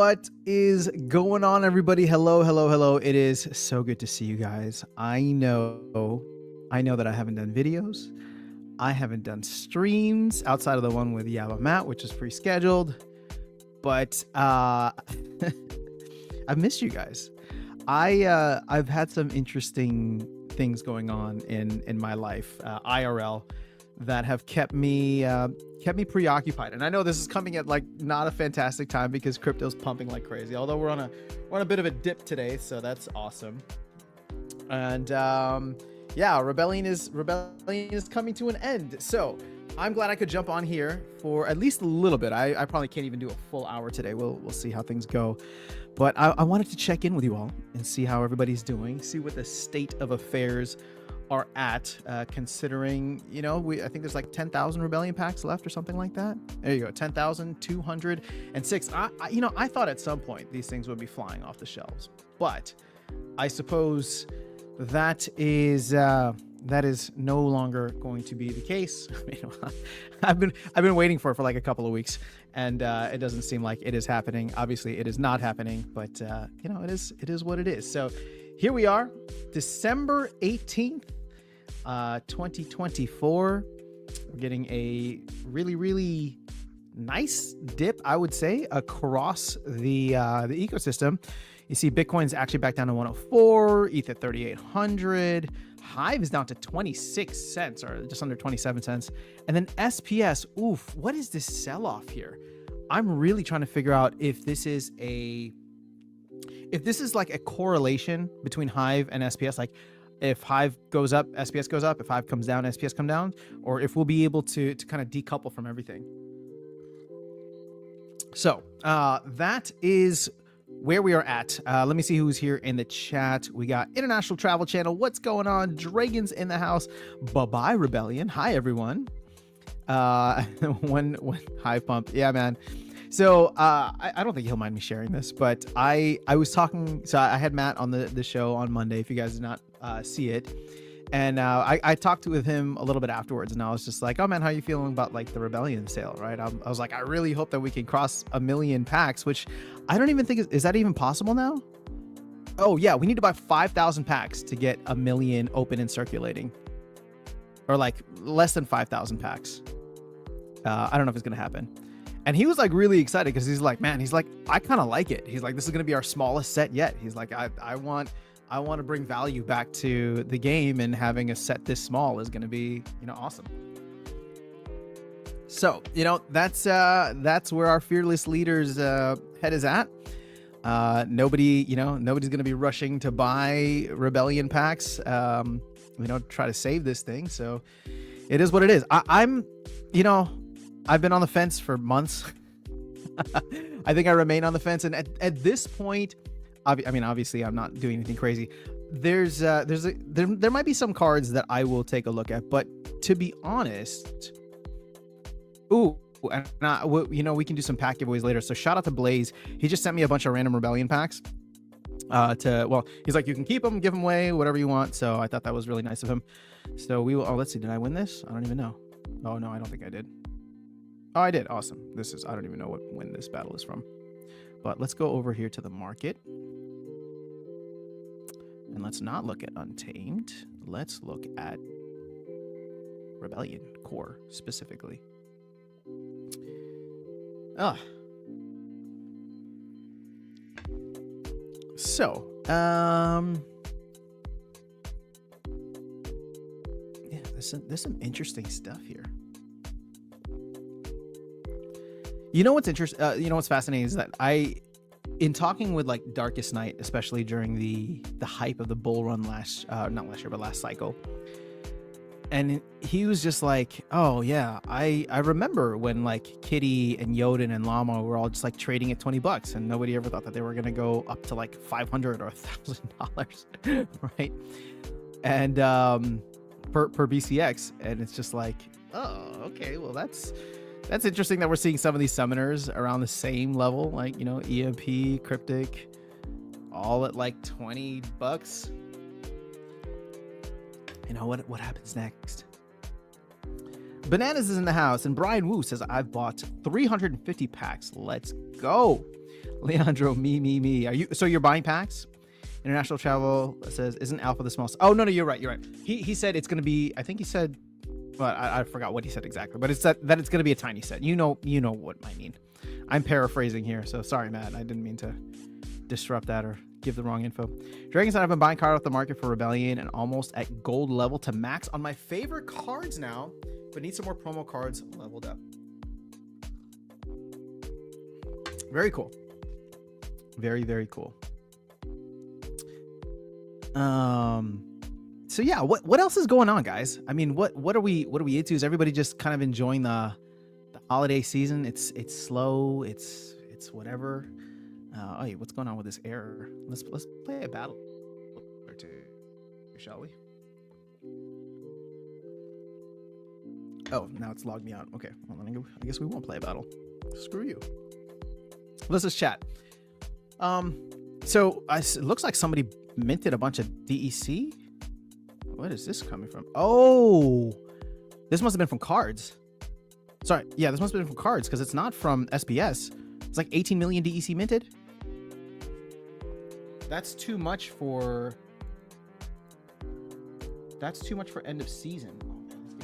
What is going on, everybody? Hello, hello, hello. It is so good to see you guys. I know that I haven't done videos. I haven't done streams outside of the one with Yaba Matt, which is pre-scheduled. But I've missed you guys. I've had some interesting things going on in my life, IRL, that have kept me preoccupied. And I know this is coming at like not a fantastic time because crypto's pumping like crazy. Although we're on a bit of a dip today, so that's awesome. And yeah, Rebellion is coming to an end. So I'm glad I could jump on here for at least a little bit. I probably can't even do a full hour today. We'll see how things go. But I wanted to check in with you all and see how everybody's doing, see what the state of affairs are at, considering, you know, I think there's like 10,000 Rebellion packs left or something like that. There you go, 10,206. I thought at some point these things would be flying off the shelves, but I suppose that is no longer going to be the case. I've been waiting for like a couple of weeks, and it doesn't seem like it is happening. Obviously, it is not happening, but you know, it is what it is. So here we are, December 18th, 2024. We're getting a really nice dip, I would say, across the ecosystem. You see Bitcoin's actually back down to 104, ETH at 3,800, Hive is down to 26 cents or just under 27 cents. And then SPS, oof, what is this sell-off here? I'm really trying to figure out if this is like a correlation between Hive and SPS, like if Hive goes up, SPS goes up, if Hive comes down, SPS come down, or if we'll be able to kind of decouple from everything. So that is where we are at. Let me see who's here in the chat. We got International Travel Channel. What's going on? Dragons in the house. Bye-bye, Rebellion. Hi, everyone. When Hive Pump. Yeah, man. So I don't think he'll mind me sharing this, but I was talking, so I had Matt on the show on Monday, if you guys did not see it. And I talked with him a little bit afterwards, and I was just like, oh man, how are you feeling about like the Rebellion sale, right? I was like, I really hope that we can cross 1 million packs, which I don't even think, is that even possible now? Oh yeah, we need to buy 5,000 packs to get 1 million open and circulating. Or like less than 5,000 packs. I don't know if it's gonna happen. And he was like really excited because he's like, man, he's like, I kind of like it. He's like, this is going to be our smallest set yet. He's like, I want to bring value back to the game, and having a set this small is going to be, you know, awesome. So, you know, that's where our fearless leader's head is at. Nobody's going to be rushing to buy Rebellion packs, try to save this thing. So it is what it is. I've been on the fence for months. I think I remain on the fence. And at this point, obviously I'm not doing anything crazy. There might be some cards that I will take a look at, but to be honest, we can do some pack giveaways later. So shout out to Blaze. He just sent me a bunch of random Rebellion packs. He's like, you can keep them, give them away, whatever you want. So I thought that was really nice of him. So we will. Oh, let's see. Did I win this? I don't even know. Oh no, I don't think I did. Oh, I did. Awesome. I don't even know when this battle is from. But let's go over here to the market. And let's not look at Untamed. Let's look at Rebellion Core specifically. So, yeah, there's some interesting stuff here. You know what's interesting? What's fascinating is that in talking with like Darkest Night, especially during the hype of the bull run last cycle, and he was just like, oh yeah, I remember when like Kitty and Yodin and Llama were all just like trading at $20, and nobody ever thought that they were gonna go up to like $500 or $1,000, right? And per BCX, and it's just like, oh, okay, well that's interesting that we're seeing some of these summoners around the same level, like, you know, EMP, Cryptic, all at like $20. You know what happens next? Bananas is in the house, and Brian Wu says, I've bought 350 packs. Let's go. Leandro, me. So you're buying packs? International travel says, isn't Alpha the smallest? Oh, no, you're right. He said it's going to be, I think he said, well, I forgot what he said exactly, but it's that it's going to be a tiny set. You know what I mean. I'm paraphrasing here, so sorry, Matt. I didn't mean to disrupt that or give the wrong info. Dragon said, I've been buying card off the market for Rebellion and almost at gold level to max on my favorite cards now, but need some more promo cards leveled up. Very cool. Very, very cool. So yeah, what else is going on, guys? I mean, what are we into? Is everybody just kind of enjoying the holiday season? It's slow, it's whatever. Oh, hey, what's going on with this error? Let's play a battle or two, shall we? Oh, now it's logged me out. Okay, well, I guess we won't play a battle. Screw you. Let's just chat. So it looks like somebody minted a bunch of DEC. What is this coming from? Oh, this must have been from cards. Sorry, yeah, this must have been from cards because it's not from SBS. It's like 18 million DEC minted. That's too much for end of season. Oh man,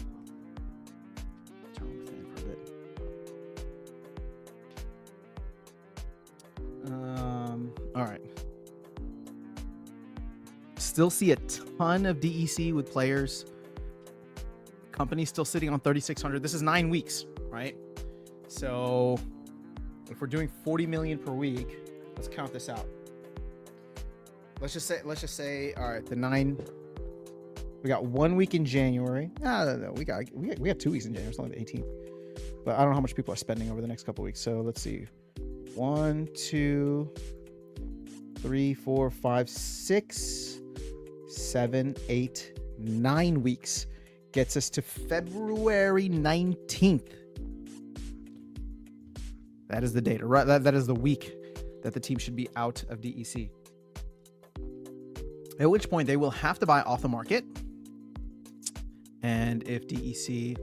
let's turn on the fan for a bit. All right. Still see a ton of DEC with players. Company's still sitting on 3,600. This is 9 weeks, right? So if we're doing 40 million per week, let's count this out. Let's just say, all right, we got 1 week in January. No, we got 2 weeks in January. It's only the 18th. But I don't know how much people are spending over the next couple of weeks. So let's see. 1, 2, 3, 4, 5, 6, 7, 8, 9 weeks. Gets us to February 19th. That is the data, right? That is the week that the team should be out of DEC. At which point they will have to buy off the market. And if DEC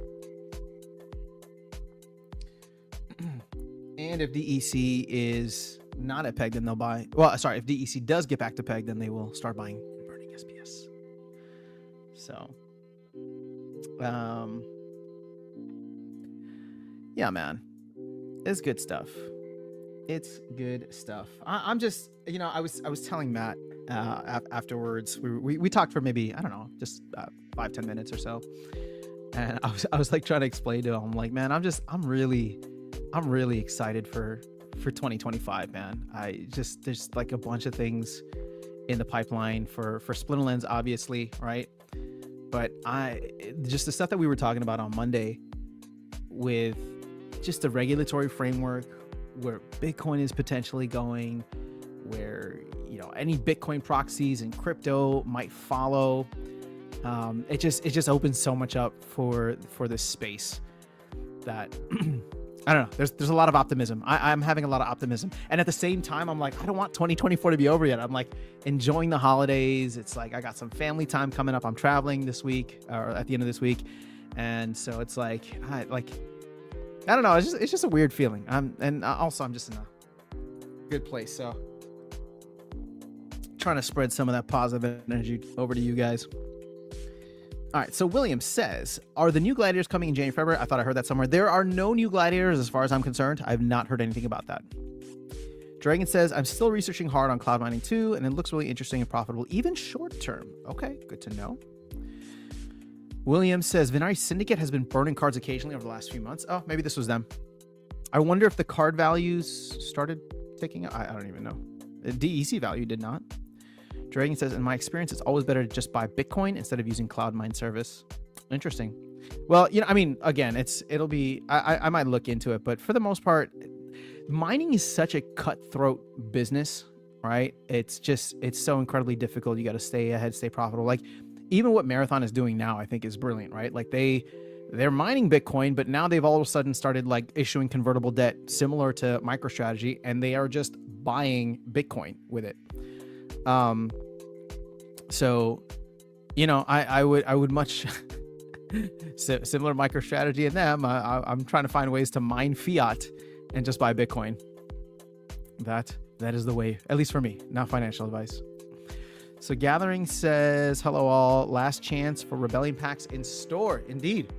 is not at peg, then they'll buy. Well, sorry, if DEC does get back to peg, then they will start buying and burning SBS. So, yeah, man, it's good stuff. It's good stuff. I'm just, I was telling Matt afterwards. We talked for maybe, I don't know, just 5-10 minutes or so, and I was like trying to explain to him, I'm like, man, I'm really excited for 2025, man. There's like a bunch of things in the pipeline for Splinterlands, obviously, right? But just the stuff that we were talking about on Monday with just the regulatory framework, where Bitcoin is potentially going, where any Bitcoin proxies and crypto might follow. It just opens so much up for this space that I don't know. There's a lot of optimism. I'm having a lot of optimism, and at the same time, I'm like, I don't want 2024 to be over yet. I'm like enjoying the holidays. It's like I got some family time coming up. I'm traveling this week or at the end of this week, and so it's like I don't know. It's just a weird feeling. I'm just in a good place. So trying to spread some of that positive energy over to you guys. All right. So William says, are the new gladiators coming in January, February? I thought I heard that somewhere. There are no new gladiators as far as I'm concerned. I've not heard anything about that. Dragon says, I'm still researching hard on cloud mining too, and it looks really interesting and profitable, even short term. Okay. Good to know. William says, Venari Syndicate has been burning cards occasionally over the last few months. Oh, maybe this was them. I wonder if the card values started ticking up. I don't even know. The DEC value did not. Dragon says, in my experience, it's always better to just buy Bitcoin instead of using cloud mine service. Interesting. Well, again, it'll be, I might look into it, but for the most part, mining is such a cutthroat business, right? It's so incredibly difficult. You got to stay ahead, stay profitable. Like even what Marathon is doing now, I think is brilliant, right? Like they're mining Bitcoin, but now they've all of a sudden started like issuing convertible debt similar to MicroStrategy, and they are just buying Bitcoin with it. So, I would much similar MicroStrategy in them. I'm trying to find ways to mine fiat and just buy Bitcoin. That That is the way, at least for me, not financial advice. So Gathering says, hello all, last chance for Rebellion packs in store. Indeed.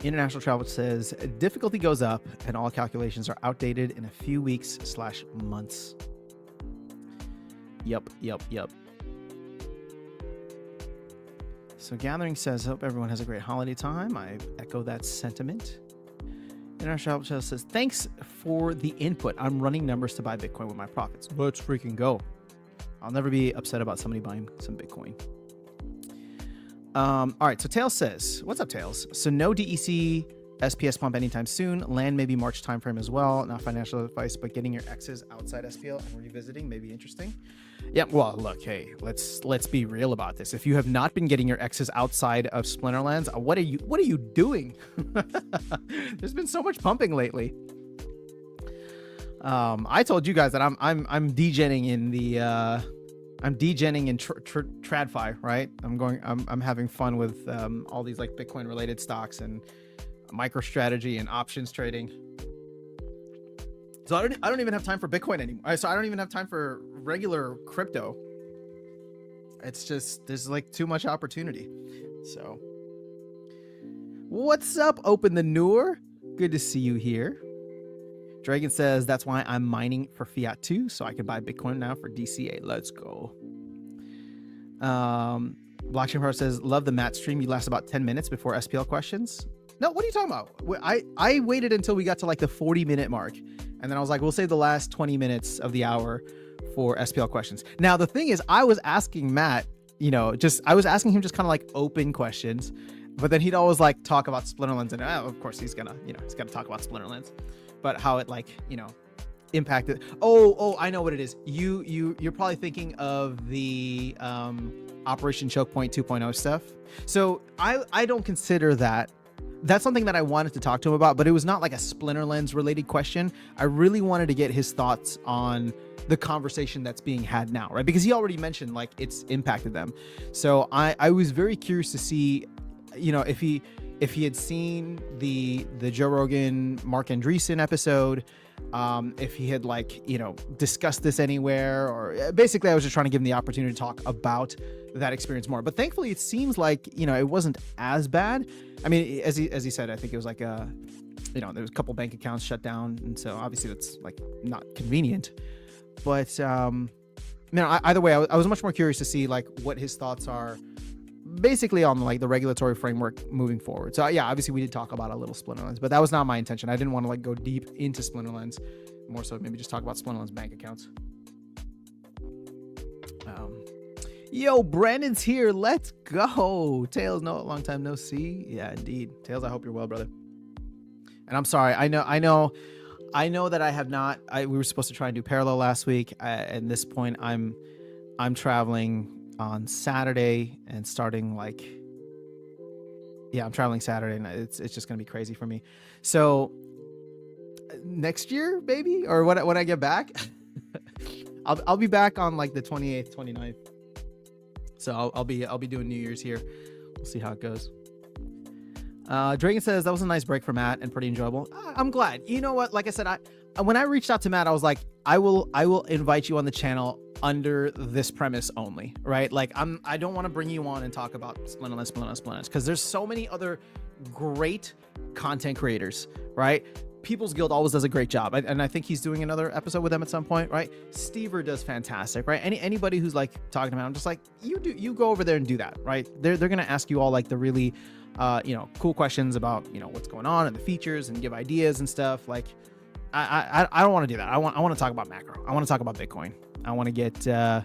International Travel says, difficulty goes up and all calculations are outdated in a few weeks/months. Yep. So Gathering says, hope everyone has a great holiday time. I echo that sentiment. International Travel says, thanks for the input. I'm running numbers to buy Bitcoin with my profits. Let's freaking go. I'll never be upset about somebody buying some Bitcoin. All right, so Tails says, what's up, Tails? So no DEC SPS pump anytime soon. Land maybe March timeframe as well. Not financial advice, but getting your X's outside SPL and revisiting may be interesting. Yeah, well, look, hey, let's be real about this. If you have not been getting your X's outside of Splinterlands, what are you doing? There's been so much pumping lately. I told you guys that I'm degenning in the I'm degenning in TradFi, right? I'm having fun with all these like Bitcoin related stocks and MicroStrategy and options trading. So I don't even have time for Bitcoin anymore. So I don't even have time for regular crypto. It's just, there's like too much opportunity. So what's up, Open the Noor? Good to see you here. Dragon says, that's why I'm mining for Fiat 2, so I can buy Bitcoin now for DCA. Let's go. Blockchain Pro says, love the Matt stream. You last about 10 minutes before SPL questions. No, what are you talking about? I waited until we got to like the 40-minute mark. And then I was like, we'll save the last 20 minutes of the hour for SPL questions. Now, the thing is, I was asking Matt, I was asking him just kind of like open questions. But then he'd always like talk about Splinterlands. And of course, he's gonna talk about Splinterlands. But how it impacted. Oh, I know what it is. You're probably thinking of the Operation Choke Point 2.0 stuff. So I don't consider that. That's something that I wanted to talk to him about, but it was not like a Splinterlands related question. I really wanted to get his thoughts on the conversation that's being had now, right? Because he already mentioned like it's impacted them. So I was very curious to see, if he had seen the Joe Rogan, Mark Andreessen episode, if he had discussed this anywhere, or basically I was just trying to give him the opportunity to talk about that experience more. But thankfully it seems like, it wasn't as bad. I mean, as he said, I think it was like there was a couple bank accounts shut down. And so obviously that's like not convenient, but either way, I was much more curious to see like what his thoughts are basically on like the regulatory framework moving forward. So yeah, obviously we did talk about a little Splinterlands, but that was not my intention. I didn't want to like go deep into Splinterlands, more so maybe just talk about Splinterlands bank accounts. Yo, Brandon's here. Let's go. Tails, long time no see. Yeah, indeed. Tails, I hope you're well, brother. And I'm sorry. I know that I have not. We were supposed to try and do parallel last week. At this point, I'm traveling on Saturday and starting I'm traveling Saturday, and it's just gonna be crazy for me. So next year, maybe, or when I get back, I'll be back on like the 28th, 29th. So I'll be doing New Year's here. We'll see how it goes. Dragon says that was a nice break for Matt and pretty enjoyable. I'm glad. You know what? Like I said, when I reached out to Matt, I was like, I will invite you on the channel under this premise only, right? Like I don't want to bring you on and talk about Splinterlands, because there's so many other great content creators, right? People's Guild always does a great job, and I think he's doing another episode with them at some point, right? Stever does fantastic, right? Anybody who's like talking about, I'm just like, you go over there and do that, right? They're gonna ask you all like the really cool questions about what's going on and the features and give ideas and stuff. Like I don't want to do that. I want to talk about macro. I want to talk about Bitcoin. I want to get I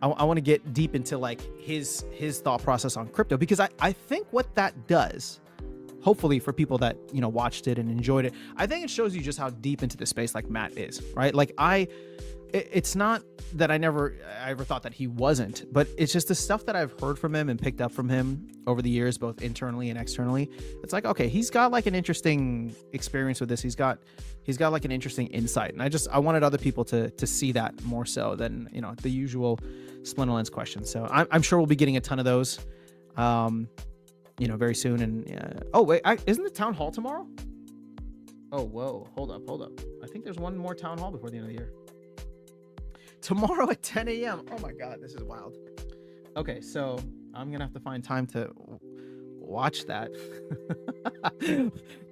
want to get deep into like his thought process on crypto, because I think what that does, hopefully for people that watched it and enjoyed it, I think it shows you just how deep into the space like Matt is, right? Like it's not that I ever thought that he wasn't, but it's just the stuff that I've heard from him and picked up from him over the years, both internally and externally. It's like, okay, he's got like an interesting experience with this. He's got like an interesting insight, and I wanted other people to see that more so than the usual Splinterlands questions. So I'm sure we'll be getting a ton of those. very soon. And oh wait, isn't the town hall tomorrow? Oh, whoa, hold up. I think there's one more town hall before the end of the year. Tomorrow at 10 a.m. Oh my God, this is wild. Okay, so I'm gonna have to find time to watch that.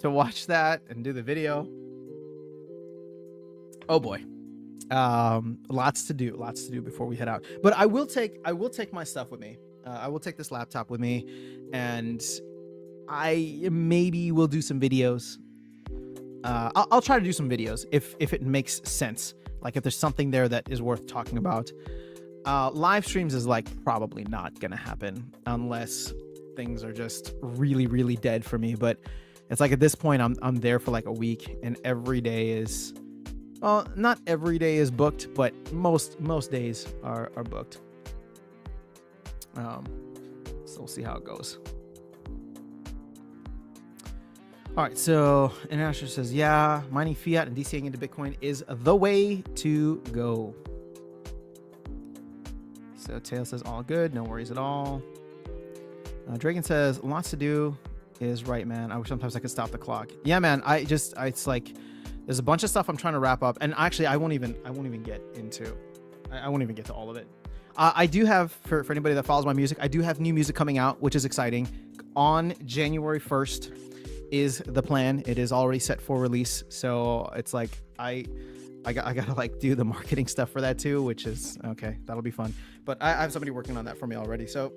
To watch that and do the video. Oh boy. Lots to do before we head out. But I will take my stuff with me. I will take this laptop with me, and I maybe will do some videos. I'll try to do some videos if it makes sense. Like if there's something there that is worth talking about. Live streams is like probably not gonna happen unless things are just really, really dead for me. But it's like at this point I'm there for like a week, and every day is, well, not every day is booked, but most days are booked. So we'll see how it goes. All right, so International says, yeah, mining fiat and DCAing into Bitcoin is the way to go. So Tail says, all good, no worries at all. Dragon says, lots to do is right, man. I wish sometimes I could stop the clock. Yeah, man, it's like, there's a bunch of stuff I'm trying to wrap up. And actually, I won't even get into, I won't even get to all of it. I do have, for anybody that follows my music, I do have new music coming out, which is exciting. On January 1st is the plan. It is already set for release. So it's like, I gotta like do the marketing stuff for that too, which is okay. That'll be fun. But I have somebody working on that for me already. So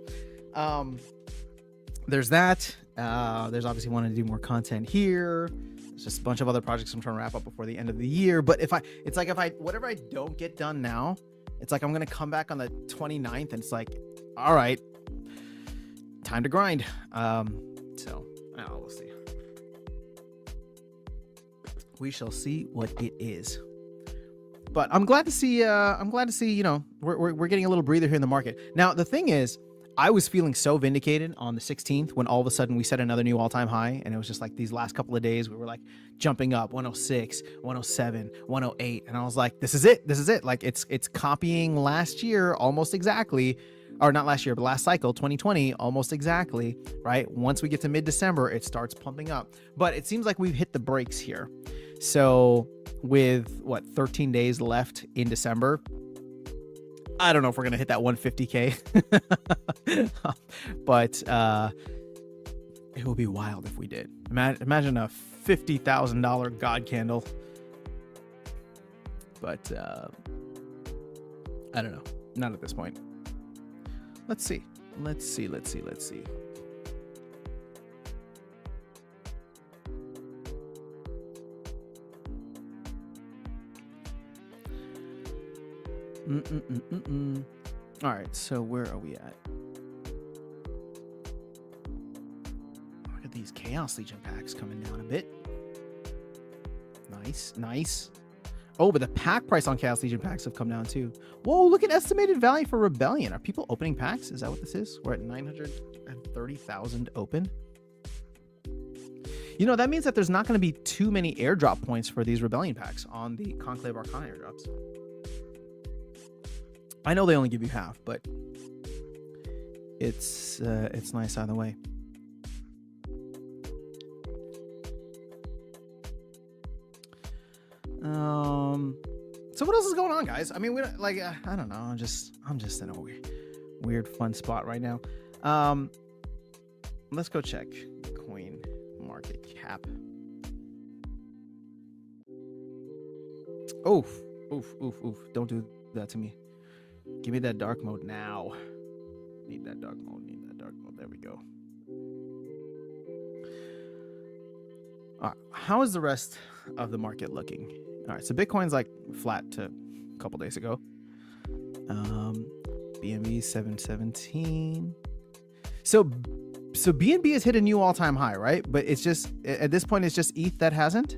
there's that. There's obviously wanting to do more content here. There's just a bunch of other projects I'm trying to wrap up before the end of the year. But whatever I don't get done now, it's like I'm gonna come back on the 29th, and it's like, all right, time to grind. So we'll see. We shall see what it is. But I'm glad to see. We're getting a little breather here in the market. Now the thing is, I was feeling so vindicated on the 16th when all of a sudden we set another new all-time high, and it was just like these last couple of days we were like jumping up 106, 107, 108, and I was like, this is it. Like it's copying last year almost exactly, or not last year, but last cycle 2020 almost exactly, right? Once we get to mid-December, it starts pumping up, but it seems like we've hit the brakes here. So with 13 days left in December, I don't know if we're going to hit that 150K, but it would be wild if we did. Imagine a $50,000 God candle. But I don't know. Not at this point. Let's see. All right, so where are we at? Look at these Chaos Legion packs coming down a bit. Nice. Oh, but the pack price on Chaos Legion packs have come down too. Whoa, look at estimated value for Rebellion. Are people opening packs? Is that what this is? We're at 930,000 open. You know, that means that there's not going to be too many airdrop points for these Rebellion packs on the Conclave Arcana airdrops. I know they only give you half, but it's nice either way. So what else is going on, guys? I mean, we don't, like, I don't know. I'm just in a weird fun spot right now. Let's go check coin market cap. Oof. Don't do that to me. Give me that dark mode now. Need that dark mode. There we go. All right. How is the rest of the market looking? All right. So Bitcoin's like flat to a couple days ago. BNB 717. So BNB has hit a new all-time high, right? But it's just, at this point, it's just ETH that hasn't.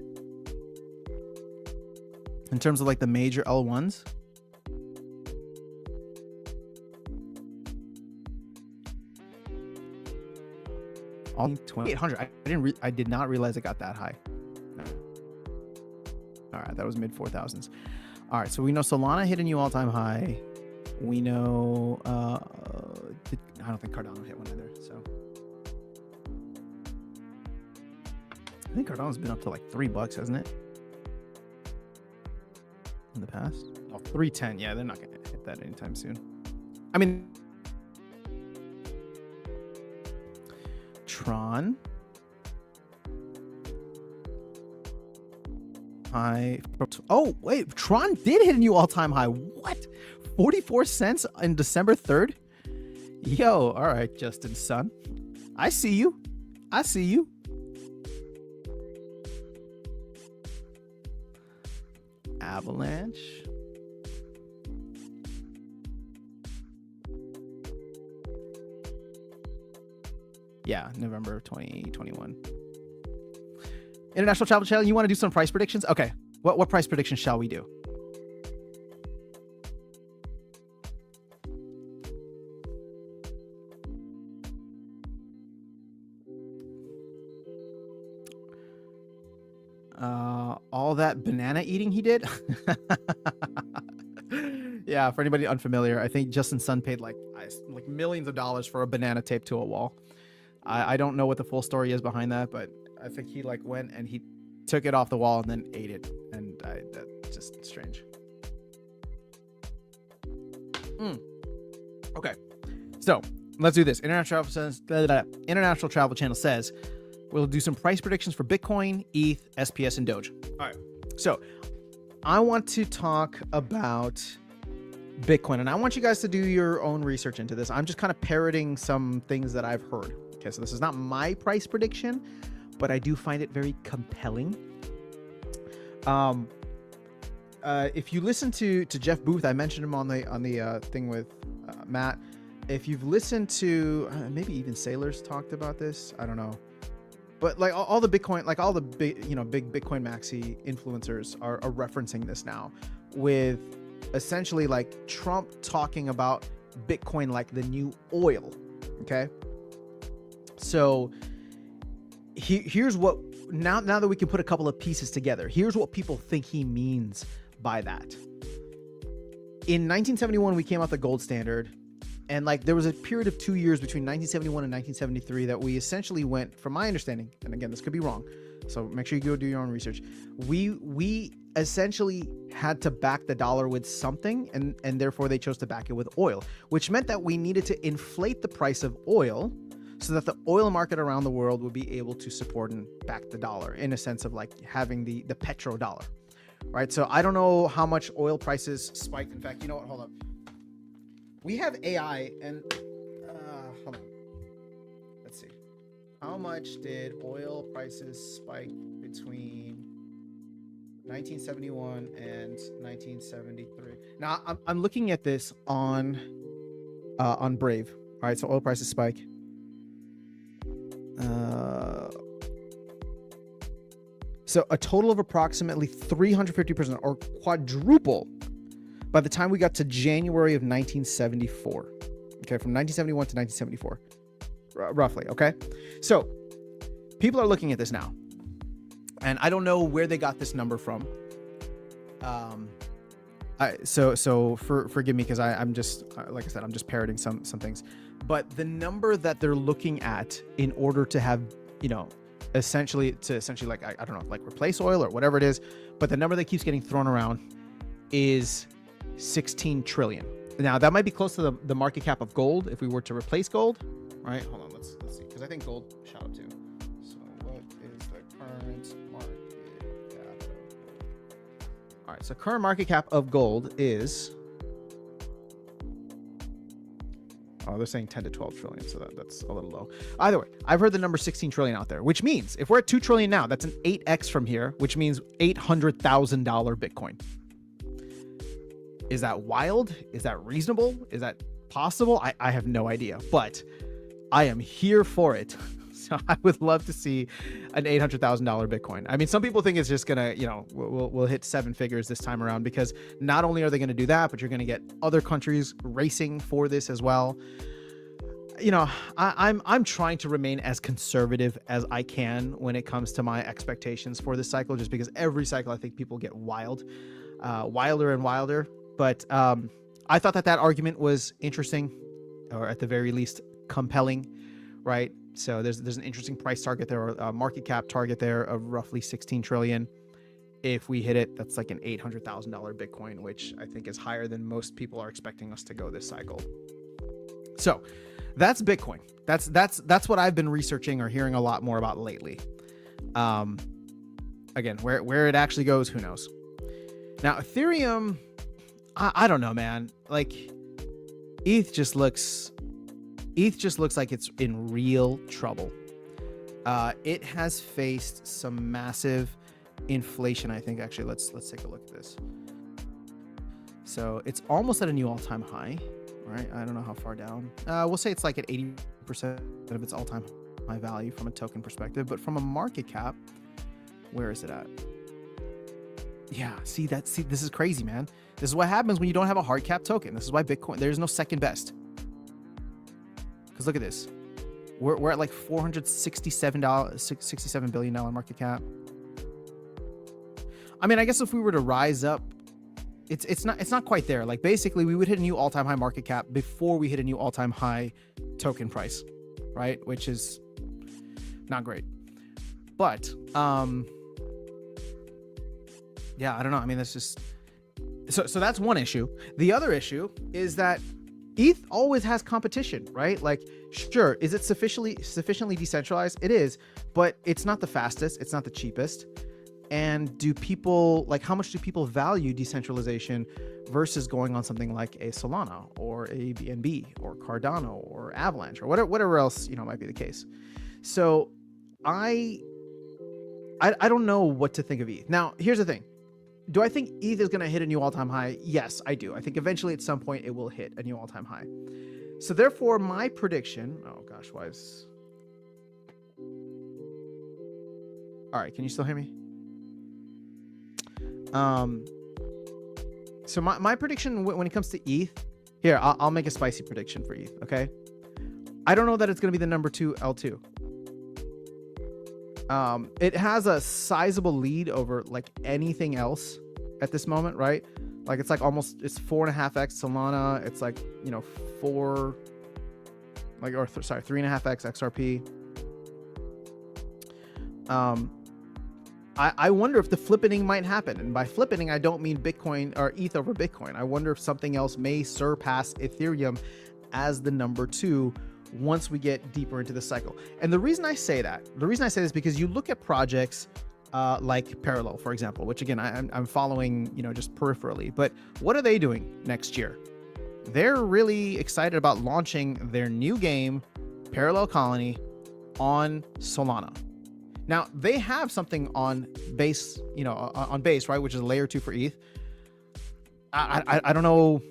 In terms of like the major L1s. All 2,800. I did not realize it got that high. All right, that was mid 4,000s. All right, so we know Solana hit a new all-time high. We know I don't think Cardano hit one either. So I think Cardano's been up to like $3, hasn't it? In the past? Oh, 310. Yeah, they're not going to hit that anytime soon. I mean, Tron. Oh, wait. Tron did hit a new all-time high. What? 44 cents on December 3rd? Yo, all right, Justin Sun. I see you. I see you. Avalanche. Yeah, November of 2021. International Travel Channel, you want to do some price predictions? Okay. What price predictions shall we do? All that banana eating he did. Yeah, for anybody unfamiliar, I think Justin Sun paid like millions of dollars for a banana taped to a wall. I don't know what the full story is behind that, but I think he like went and he took it off the wall and then ate it, and that's just strange. Okay, so let's do this. International Travel Channel says we'll do some price predictions for Bitcoin, ETH, SPS, and Doge. All right, so I want to talk about Bitcoin, and I want you guys to do your own research into this. I'm just kind of parroting some things that I've heard. Okay, so this is not my price prediction, but I do find it very compelling. If you listen to Jeff Booth, I mentioned him on the thing with Matt. If you've listened to maybe even Sailors talked about this, I don't know, but like all the Bitcoin, like all the big Bitcoin maxi influencers are referencing this now, with essentially like Trump talking about Bitcoin like the new oil. Okay, so here's what, now that we can put a couple of pieces together, here's what people think he means by that. In 1971, we came out the gold standard, and like there was a period of 2 years between 1971 and 1973 that we essentially went, from my understanding, and again, this could be wrong, so make sure you go do your own research. We essentially had to back the dollar with something, and therefore they chose to back it with oil, which meant that we needed to inflate the price of oil so that the oil market around the world would be able to support and back the dollar, in a sense of like having the petrodollar, right? So I don't know how much oil prices spiked. In fact, you know what? Hold up. We have AI, and hold on. Let's see. How much did oil prices spike between 1971 and 1973? Now I'm looking at this on Brave. All right, so oil prices spike. So a total of approximately 350%, or quadruple, by the time we got to January of 1974. Okay, from 1971 to 1974, roughly. Okay, so people are looking at this now, and I don't know where they got this number from. So forgive me, because I'm just like I said, I'm just parroting some things. But the number that they're looking at in order to have, essentially like I don't know, like replace oil or whatever it is, but the number that keeps getting thrown around is 16 trillion. Now that might be close to the market cap of gold if we were to replace gold. All right, hold on, let's see, because I think gold shot up too. So what is the current market cap of gold? All right, so current market cap of gold is, oh, they're saying 10 to 12 trillion, so that's a little low. Either way, I've heard the number 16 trillion out there, which means if we're at 2 trillion now, that's an 8x from here, which means $800,000 Bitcoin. Is that wild? Is that reasonable? Is that possible? I have no idea, but I am here for it. So I would love to see an $800,000 Bitcoin. I mean, some people think it's just gonna, we'll hit 7 figures this time around, because not only are they going to do that, but you're going to get other countries racing for this as well. I'm trying to remain as conservative as I can when it comes to my expectations for this cycle, just because every cycle I think people get wilder and wilder. But I thought that argument was interesting, or at the very least compelling, right? So there's an interesting price target there, or a market cap target there of roughly 16 trillion. If we hit it, that's like an $800,000 Bitcoin, which I think is higher than most people are expecting us to go this cycle. So that's Bitcoin. That's what I've been researching or hearing a lot more about lately. Again, where it actually goes, who knows? Now, Ethereum, I don't know, man. Like, ETH just looks like it's in real trouble. It has faced some massive inflation, I think. Actually, let's take a look at this. So it's almost at a new all-time high, right? I don't know how far down. We'll say it's like at 80% of its all-time high value from a token perspective, but from a market cap, where is it at? Yeah, see, this is crazy, man. This is what happens when you don't have a hard cap token. This is why Bitcoin, there's no second best. Because look at this. We're at like $467 billion market cap. I mean, I guess if we were to rise up, it's not quite there. Like, basically, we would hit a new all-time high market cap before we hit a new all-time high token price, right? Which is not great. But yeah, I don't know. I mean, that's just so that's one issue. The other issue is that ETH always has competition, right? Like, sure, is it sufficiently decentralized? It is, but it's not the fastest, it's not the cheapest. And do people, like, how much do people value decentralization versus going on something like a Solana or a BNB or Cardano or Avalanche or whatever else, might be the case. So I don't know what to think of ETH. Now, here's the thing. Do I think ETH is going to hit a new all-time high? Yes, I do. I think eventually at some point it will hit a new all-time high. So therefore, my prediction... Oh, gosh, why is... All right, can you still hear me? So my prediction when it comes to ETH... Here, I'll make a spicy prediction for ETH, okay? I don't know that it's going to be the number 2 L2. It has a sizable lead over like anything else at this moment, right? Like, it's like almost, it's 4.5x Solana. It's like, 3.5x XRP. I wonder if the flippening might happen. And by flippening, I don't mean Bitcoin or ETH over Bitcoin. I wonder if something else may surpass Ethereum as the number 2 once we get deeper into the cycle. And the reason I say that is because you look at projects like Parallel, for example, which again, I'm following, just peripherally, but what are they doing next year? They're really excited about launching their new game, Parallel Colony, on Solana. Now, they have something on Base, on Base, right, which is layer 2 for ETH. I don't know.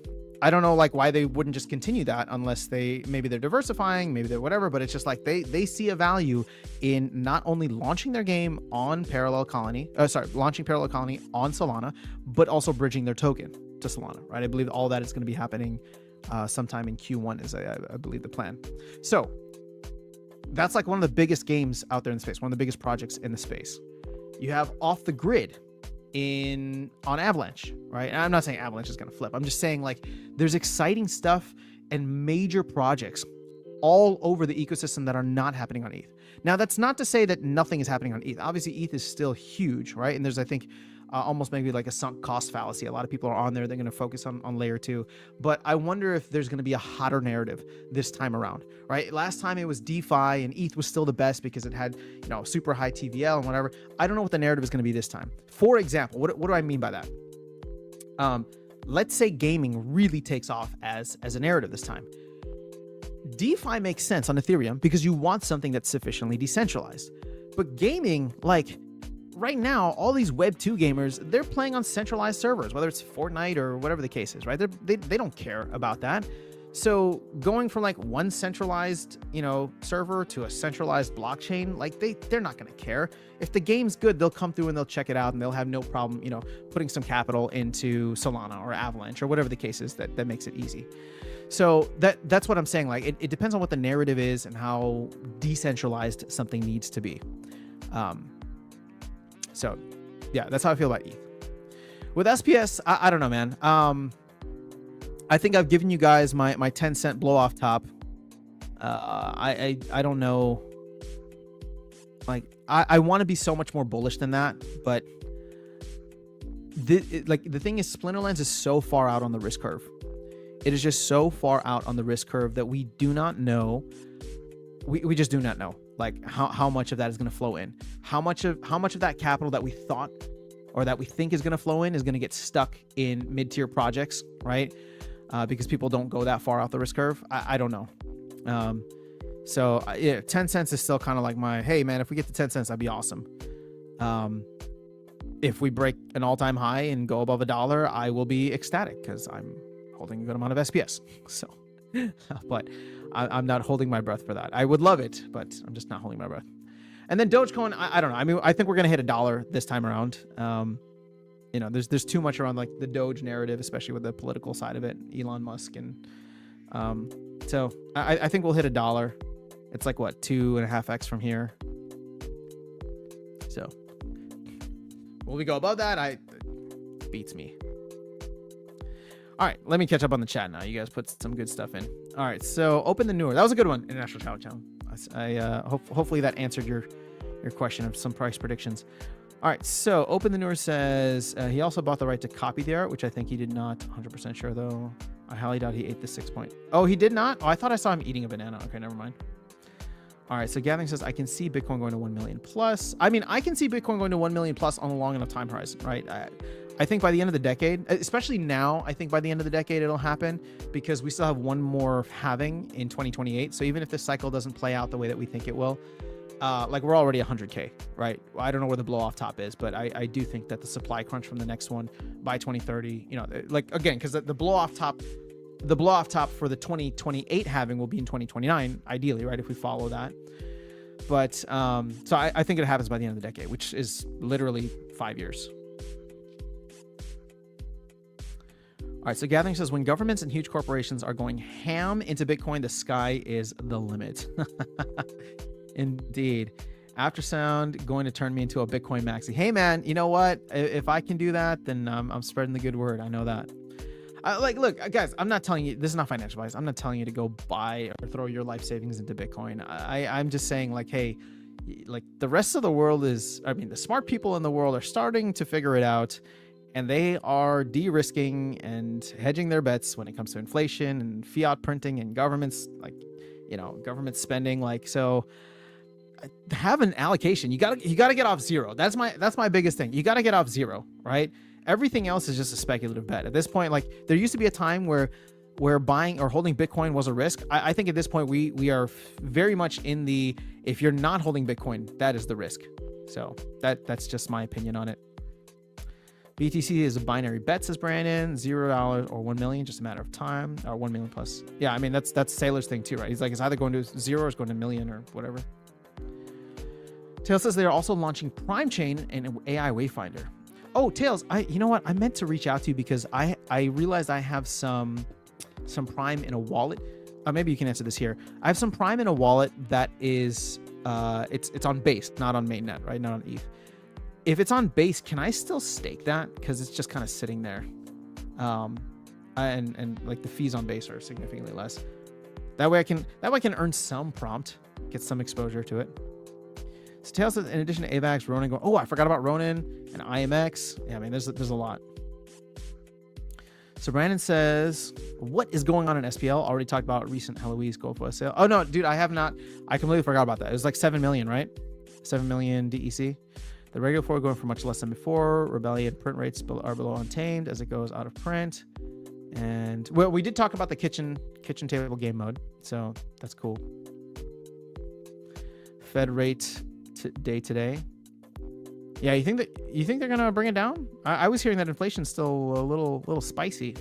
I don't know, like, why they wouldn't just continue that unless maybe they're diversifying, maybe they're whatever, but it's just like they see a value in not only launching their game on launching Parallel Colony on Solana, but also bridging their token to Solana, right? I believe all that is going to be happening sometime in Q1 is, I believe, the plan. So that's like one of the biggest games out there in the space, one of the biggest projects in the space. You have Off the Grid on Avalanche, right? And I'm not saying Avalanche is going to flip. I'm just saying, like, there's exciting stuff and major projects all over the ecosystem that are not happening on ETH. Now, that's not to say that nothing is happening on ETH. Obviously, ETH is still huge, right? And there's, I think, almost maybe like a sunk cost fallacy. A lot of people are on there. They're going to focus on layer 2. But I wonder if there's going to be a hotter narrative this time around, right? Last time it was DeFi and ETH was still the best because it had, super high TVL and whatever. I don't know what the narrative is going to be this time. For example, what do I mean by that? Let's say gaming really takes off as a narrative this time. DeFi makes sense on Ethereum because you want something that's sufficiently decentralized. But gaming, like, right now, all these Web 2 gamers, they're playing on centralized servers, whether it's Fortnite or whatever the case is, right? They don't care about that. So going from like one centralized, server to a centralized blockchain, like they're not going to care. If the game's good, they'll come through and they'll check it out and they'll have no problem, putting some capital into Solana or Avalanche or whatever the case is that makes it easy. So that's what I'm saying. Like, it depends on what the narrative is and how decentralized something needs to be. So yeah, that's how I feel about ETH. With SPS, I don't know, man. I think I've given you guys my 10-cent blow off top. I don't know Like I want to be so much more bullish than that, but the thing is, Splinterlands is so far out on the risk curve. It is just so far out on the risk curve that we do not know. We just do not know like how much of that is going to flow in. How much of that capital that we thought or that we think is going to flow in is going to get stuck in mid-tier projects, right? Because people don't go that far out the risk curve. I don't know. So yeah, 10 cents is still kind of like my, hey man, if we get to 10 cents, that'd be awesome. If we break an all-time high and go above $1, I will be ecstatic because I'm holding a good amount of SPS. So, but I'm not holding my breath for that. I would love it, but I'm just not holding my breath. And then Dogecoin, I don't know. I mean, I think we're going to hit $1 this time around. You know, there's too much around like the Doge narrative, especially with the political side of it, Elon Musk. And so I think we'll hit $1. It's like what, 2.5x from here. So will we go above that? It beats me. All right, let me catch up on the chat now. You guys put some good stuff in. All right, so open the newer. That was a good one, International Travel Channel. Hopefully that answered your question of some price predictions. All right, so open the newer says he also bought the right to copy the art, which I think he did not. 100% sure though. I highly doubt he ate the 6 point. Oh, he did not? Oh, I thought I saw him eating a banana. Okay, never mind. All right, so Gathering says, I can see Bitcoin going to 1 million plus. I mean, I can see Bitcoin going to 1 million plus on a long enough time horizon, right? I think by the end of the decade, especially now, I think by the end of the decade, it'll happen because we still have one more halving in 2028. So even if this cycle doesn't play out the way that we think it will, like we're already 100K, right? I don't know where the blow off top is, but I do think that the supply crunch from the next one by 2030, you know, like again, because the blow off top for the 2028 halving will be in 2029, ideally, right? If we follow that. But so I think it happens by the end of the decade, which is literally 5 years. All right, so Gathering says, when governments and huge corporations are going ham into Bitcoin, the sky is the limit. Indeed. Aftersound going to turn me into a Bitcoin maxi. Hey man, you know what? If I can do that, then I'm spreading the good word. I know that. Look, guys, I'm not telling you, this is not financial advice. I'm not telling you to go buy or throw your life savings into Bitcoin. I'm just saying like, hey, like the rest of the world the smart people in the world are starting to figure it out. And they are de-risking and hedging their bets when it comes to inflation and fiat printing and governments, like, you know, government spending. Like, so have an allocation. You gotta get off zero. That's my biggest thing. You gotta get off zero, right? Everything else is just a speculative bet. At this point, like there used to be a time where buying or holding Bitcoin was a risk. I think at this point we are very much in the, if you're not holding Bitcoin, that is the risk. So that's just my opinion on it. BTC is a binary bet, says Brandon. $0 or 1 million, just a matter of time. Or 1 million plus. Yeah, I mean that's Sailor's thing too, right? He's like, it's either going to 0 or it's going to 1 million or whatever. Tails says they are also launching Prime Chain and AI Wayfinder. Oh, Tails, you know what? I meant to reach out to you because I realized I have some Prime in a wallet. Maybe you can answer this here. I have some Prime in a wallet that is it's on Base, not on mainnet, right? Not on ETH. If it's on Base, can I still stake that? Because it's just kind of sitting there. And like the fees on Base are significantly less. That way I can earn some prompt, get some exposure to it. So Tails says, in addition to AVAX, Ronin going, oh, I forgot about Ronin and IMX. Yeah, I mean, there's a lot. So Brandon says, what is going on in SPL? Already talked about recent Heloise gold for sale. Oh no, dude, I have not. I completely forgot about that. It was like 7 million, right? 7 million DEC. The regular forward going for much less than before. Rebellion print rates are below Untamed as it goes out of print. And well, we did talk about the kitchen table game mode, so that's cool. Fed rate day today. Yeah, you think they're gonna bring it down? I was hearing that inflation's still a little spicy.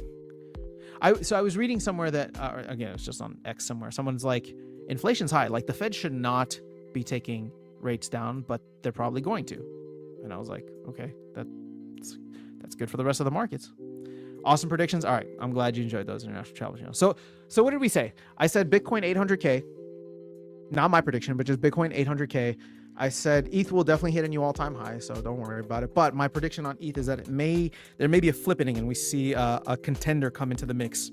So I was reading somewhere that again, it's just on X somewhere. Someone's like, inflation's high. Like the Fed should not be taking rates down, but they're probably going to. And I was like, okay, that's good for the rest of the markets. Awesome predictions. All right, I'm glad you enjoyed those, International Travel Channel. So what did we say? I said Bitcoin 800K. Not my prediction, but just Bitcoin 800K. I said ETH will definitely hit a new all-time high, so don't worry about it. But my prediction on ETH is that there may be a flippening, and we see a contender come into the mix.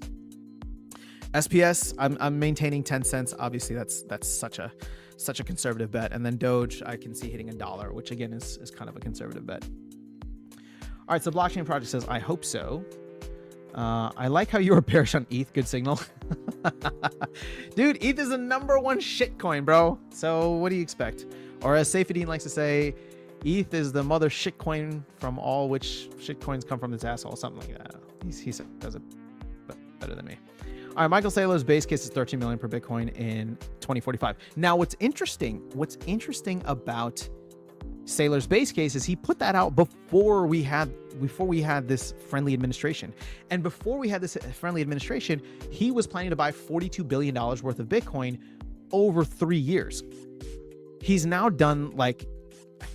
SPS, I'm maintaining 10 cents. Obviously, that's such a such a conservative bet. And then Doge, I can see hitting $1, which again is kind of a conservative bet. All right, so Blockchain Project says, I hope so. I like how you were bearish on ETH. Good signal. Dude, ETH is the #1 shitcoin, bro. So what do you expect? Or as Saifedean likes to say, ETH is the mother shitcoin from all which shitcoins come from this asshole. Something like that. He does it better than me. All right, Michael Saylor's base case is 13 million per Bitcoin in 2045. Now, what's interesting about Saylor's base case is he put that out before we had this friendly administration. And before we had this friendly administration, he was planning to buy $42 billion worth of Bitcoin over 3 years. He's now done like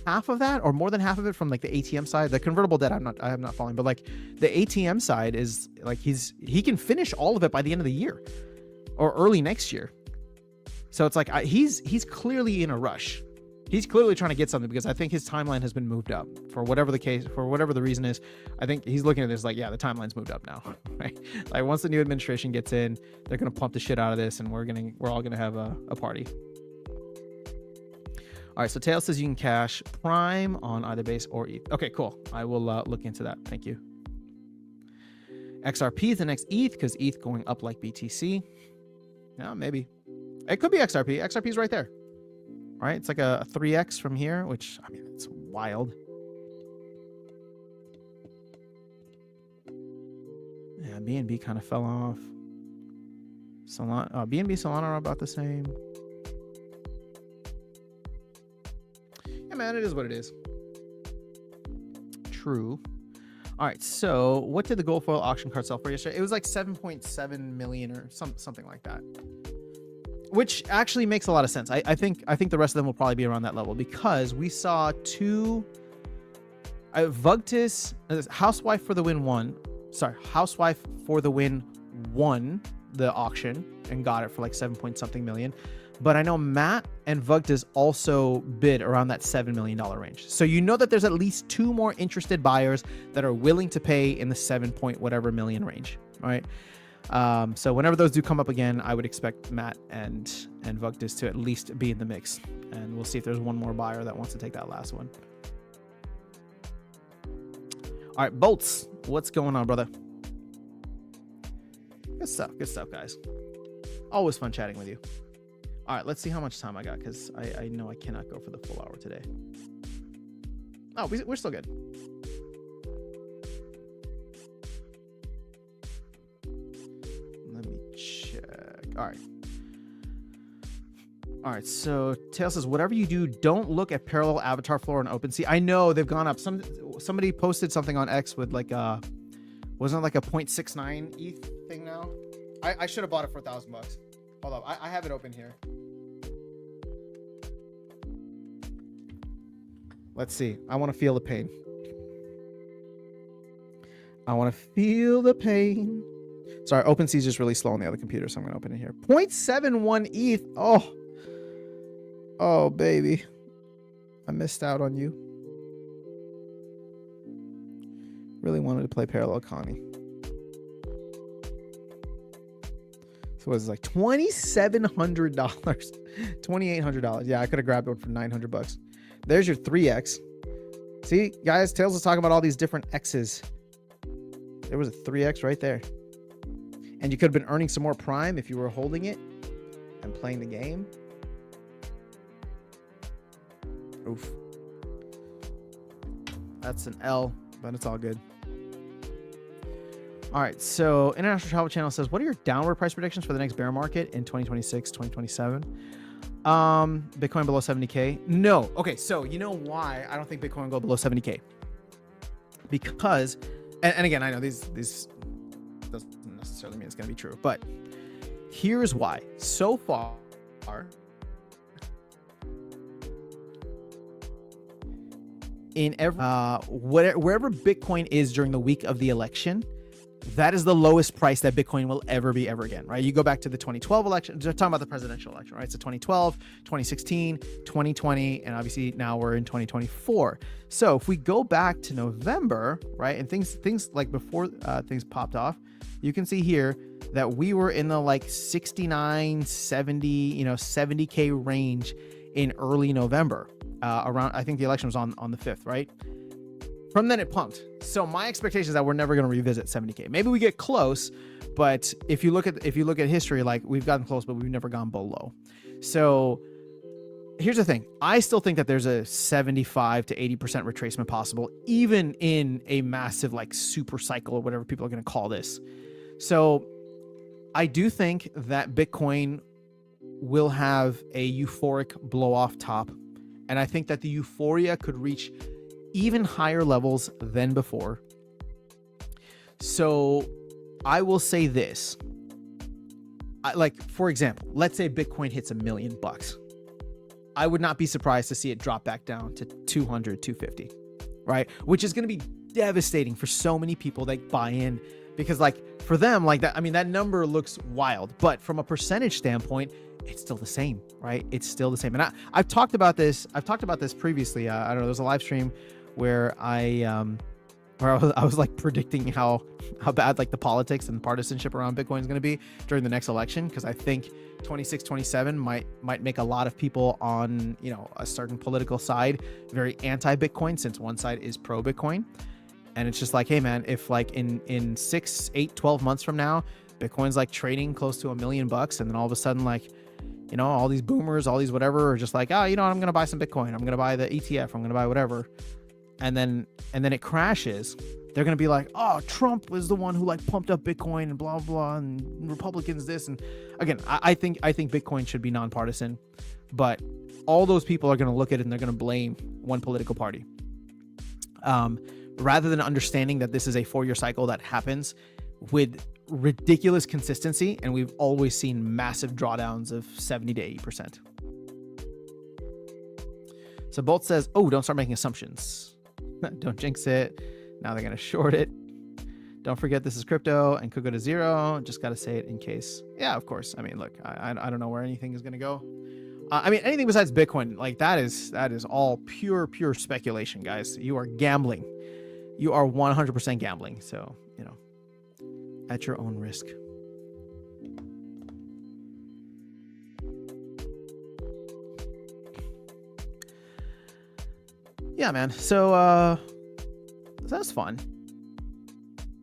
half of that, or more than half of it, from like the ATM side. The convertible debt I am not following, but like the ATM side is like he can finish all of it by the end of the year or early next year. So it's like he's clearly in a rush. He's clearly trying to get something, because I think his timeline has been moved up for whatever the case, for whatever the reason is. I think he's looking at this like, yeah, the timeline's moved up now, right? Like once the new administration gets in, they're going to pump the shit out of this, and we're all going to have a party. All right. So Tail says you can cash Prime on either base or ETH. Okay, cool. I will look into that. Thank you. XRP is the next ETH, because ETH going up like BTC. Yeah, maybe. It could be XRP. XRP is right there. Right, it's like a 3x from here, which, I mean, it's wild. Yeah, BNB kind of fell off. Solana, BNB, Solana are about the same. Yeah, man, it is what it is. True. All right, so what did the gold foil auction card sell for yesterday? It was like 7.7 million or something like that. Which actually makes a lot of sense. I think the rest of them will probably be around that level, because we saw two Vugtis, Housewife for the Win won the auction and got it for like 7 point something million. But I know Matt and Vugtis also bid around that $7 million range. So you know that there's at least 2 more interested buyers that are willing to pay in the 7 point whatever million range, right? So whenever those do come up again, I would expect Matt and Vugtis to at least be in the mix, and we'll see if there's one more buyer that wants to take that last one. All right, Bolts, what's going on, brother? Good stuff, guys. Always fun chatting with you. All right, let's see how much time I got, because I know I cannot go for the full hour today. Oh, we're still good. All right, so Tail says, whatever you do, don't look at parallel avatar floor on OpenSea. I know they've gone up. Somebody posted something on X with like wasn't it like a 0.69 ETH thing now? I should have bought it for $1,000. Hold up, I have it open here. Let's see. I want to feel the pain. Sorry, OpenSea is just really slow on the other computer, so I'm going to open it here. 0.71 ETH. Oh, baby. I missed out on you. Really wanted to play Parallel Connie. So it was like $2,700. $2,800. Yeah, I could have grabbed one for $900. There's your 3x. See, guys, Tails was talking about all these different X's. There was a 3x right there. And you could have been earning some more Prime if you were holding it and playing the game. Oof. That's an L, but it's all good. All right, so International Travel Channel says, what are your downward price predictions for the next bear market in 2026, 2027? Bitcoin below 70K? No. Okay, so you know why I don't think Bitcoin will go below 70K? Because, and again, I know these doesn't necessarily mean it's going to be true, but here's why. So far, in every wherever Bitcoin is during the week of the election, that is the lowest price that Bitcoin will ever be ever again, right? You go back to the 2012 election, they're talking about the presidential election, right? So 2012, 2016, 2020, and obviously now we're in 2024. So if we go back to November, right, and things like before things popped off, you can see here that we were in the like 69, 70, 70K range in early November. Around, I think the election was on the 5th, right? From then it pumped. So my expectation is that we're never going to revisit 70K. Maybe we get close, but if you look at history, like we've gotten close, but we've never gone below. So here's the thing. I still think that there's a 75 to 80% retracement possible, even in a massive like super cycle or whatever people are going to call this. So I do think that Bitcoin will have a euphoric blow off top. And I think that the euphoria could reach even higher levels than before. So I will say this, like, for example, let's say Bitcoin hits $1 million. I would not be surprised to see it drop back down to 200, 250, right? Which is going to be devastating for so many people that buy in, because like for them, like that, I mean, that number looks wild, but from a percentage standpoint, it's still the same, right? It's still the same. And I've talked about this previously. I don't know, there's a live stream where I was like predicting how bad like the politics and partisanship around Bitcoin is going to be during the next election, because I think 26, 27 might make a lot of people on, a certain political side very anti-Bitcoin, since one side is pro-Bitcoin. And it's just like, hey man, if like in 6, 8, 12 months from now, Bitcoin's like trading close to $1 million, and then all of a sudden, like, all these boomers, all these whatever are just like, I'm going to buy some Bitcoin. I'm going to buy the ETF. I'm going to buy whatever. And then it crashes. They're going to be like, oh, Trump was the one who like pumped up Bitcoin and blah, blah, and Republicans this. And again, I think Bitcoin should be nonpartisan, but all those people are going to look at it and they're going to blame one political party. Rather than understanding that this is a 4-year cycle that happens with ridiculous consistency, and we've always seen massive drawdowns of 70 to 80%. So Bolt says, oh, don't start making assumptions. Don't jinx it. Now they're going to short it. Don't forget this is crypto and could go to zero. Just got to say it in case. Yeah, of course. I mean, look, I don't know where anything is going to go. I mean, anything besides Bitcoin, like that is all pure speculation, guys. You are gambling. You are 100% gambling. So, at your own risk. Yeah, man. So that's fun.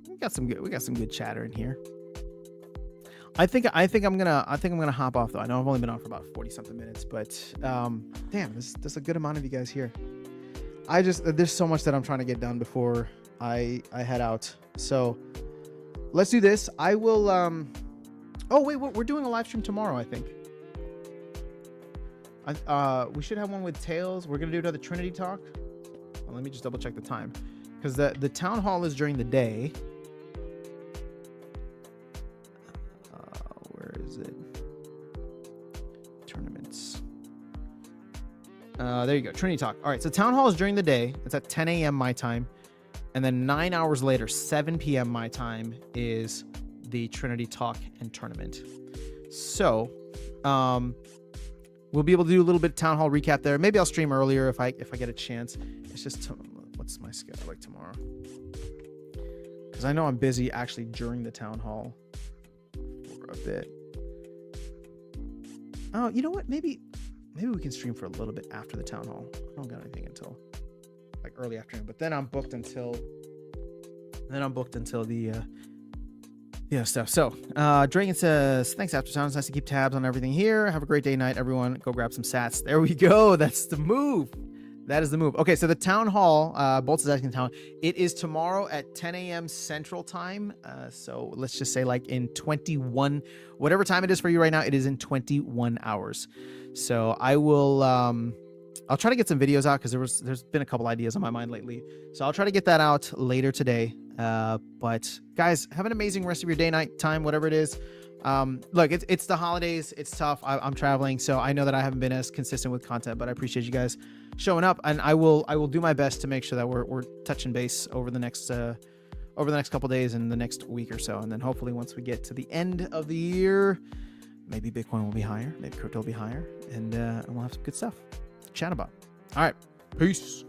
We got some good chatter in here. I think I'm gonna hop off though. I know I've only been on for about 40 something minutes, but damn, there's a good amount of you guys here. There's so much that I'm trying to get done before I head out. So let's do this. I will oh wait, we're doing a live stream tomorrow, I think. We should have one with Tails. We're gonna do another Trinity talk. Well, let me just double check the time, because the town hall is during the day. Where is it? Tournaments. There you go. Trinity talk. All right. So town hall is during the day. It's at 10 a.m. my time. And then 9 hours later, 7 p.m. my time, is the Trinity talk and tournament. So, we'll be able to do a little bit of town hall recap there. Maybe I'll stream earlier if I get a chance. It's just, what's my schedule like tomorrow? Because I know I'm busy actually during the town hall for a bit. Oh, you know what? Maybe we can stream for a little bit after the town hall. I don't got anything until like early afternoon, but then I'm booked until the stuff. So Dragon says, thanks After Sounds. Nice to keep tabs on everything here. Have a great day, night, everyone. Go grab some sats. There we go. That's the move. That is the move. Okay, so the town hall, Bolts is asking town. It is tomorrow at 10 a.m. Central Time. So let's just say like in 21, whatever time it is for you right now, it is in 21 hours. So I will, I'll try to get some videos out, because there's been a couple ideas on my mind lately. So I'll try to get that out later today. But guys, have an amazing rest of your day, night, time, whatever it is. Look, it's the holidays. It's tough. I'm traveling, so I know that I haven't been as consistent with content, but I appreciate you guys showing up, and I will do my best to make sure that we're touching base over the next couple days and the next week or so. And then hopefully once we get to the end of the year, maybe Bitcoin will be higher, maybe crypto will be higher, and we'll have some good stuff to chat about. All right. Peace.